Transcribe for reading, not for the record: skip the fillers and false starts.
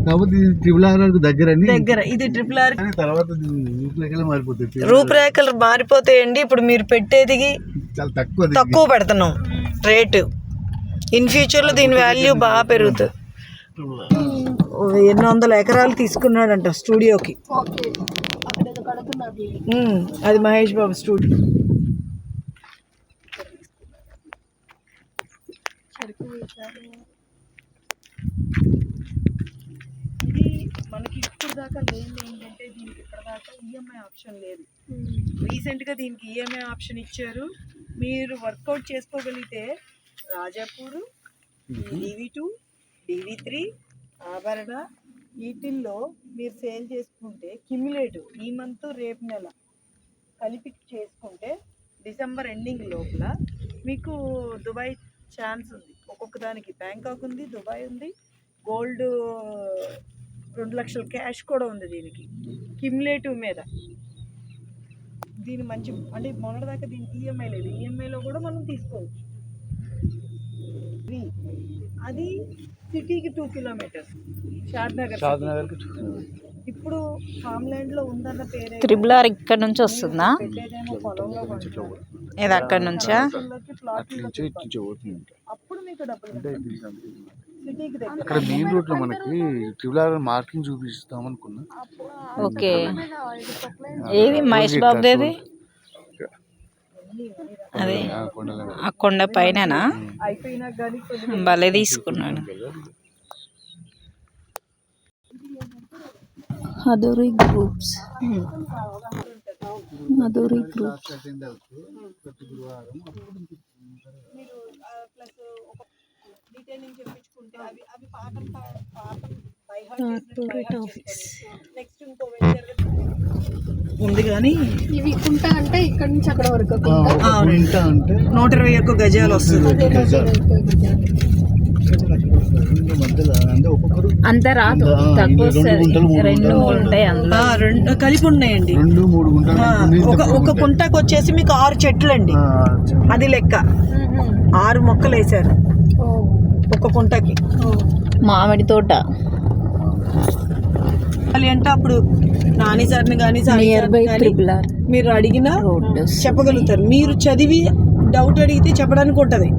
కాబట్టి triple R దగ్గర ఇది ట్రిపుల్ ఆర్ తర్వాత రూపురేఖలు మారిపోతాయి. రూపురేఖలు మారిపోతాయండి. ఇప్పుడు మీరు పెట్టేది చాలా తక్కువ పెడుతున్నాం రేటు. ఇన్ ఫ్యూచర్లో దీని వాల్యూ బాగా పెరుగుతుంది. 800 ఎకరాలు తీసుకున్నాడంట స్టూడియోకి. అది మహేష్ బాబు స్టూడియో. ఇది మనకి ఇప్పుడు దాకా లేని ఏంటంటే దీనికి ఇప్పటిదాకా ఈఎంఐ ఆప్షన్ లేదు. రీసెంట్గా దీనికి ఈఎంఐ ఆప్షన్ ఇచ్చారు. మీరు వర్కౌట్ చేసుకోగలిగితే రాజాపూర్, DV2, DV3, ఆభరణ వీటిల్లో మీరు సేల్ చేసుకుంటే క్యుములేటివ్ ఈ మంత్ రేపు నెల కలిపి చేసుకుంటే డిసెంబర్ ఎండింగ్ లోపల మీకు దుబాయ్ ఛాన్స్ ఉంది. ఒక్కొక్క దానికి బ్యాంకాక్ ఉంది, దుబాయ్ ఉంది, గోల్డ్ 2 లక్షల క్యాష్ కూడా ఉంది దీనికి క్యుములేటివ్ మీద. దీని మంచి అంటే మొన్నటిదాకా దీనికి ఈఎంఐ లేదు. ఈఎంఐలో కూడా మనం తీసుకోవచ్చు. అది సిటీకి 2 కిలోమీటర్స్ షాద్నగర్. ఇప్పుడు ఫామ్ ల్యాండ్ లో ఉందన్న పేరు ట్రిపుల్ ఆర్ ఇక్కడ నుంచి వస్తుందా? ఇది అక్కడ నుంచా? అప్పుడు మీకు డబ్బులు అక్కడ మెయిన్ రోడ్ లో మనకి ట్రిపుల్ ఆర్ మార్కింగ్ చూపిస్తాం అనుకున్నా. ఓకే, ఏది మహేష్ బాబుదేది? అదే ఆ కొండ పైన భలే తీసుకున్నాడు. అదోరి గ్రూప్స్, అదోరి గ్రూప్స్. కార్పొరేట్ ఆఫీస్ ఉంది కానీ ఇవి కుంటా అంటే ఇక్కడ నుంచి అక్కడ వరకు 121 గజాలు వస్తుంది. అంత రాదు, తక్కువ వస్తుంది. 2-3 ఉంటాయి అందులో. 2 కలిపి ఉన్నాయండి. 2-3 గుంటలు. ఒక కుంటకు వచ్చేసి మీకు 6 చెట్లు అండి. అది లెక్క 6 మొక్కలు వేసారు ఒక కుంటకి. మామిడి తోట అంటే అప్పుడు నాని సార్ని కానీ ట్రిపుల్ ఆర్ మీరు అడిగినా చెప్పగలుగుతారు. మీరు చదివి డౌట్ అడిగితే చెప్పడానికి ఉంటుంది.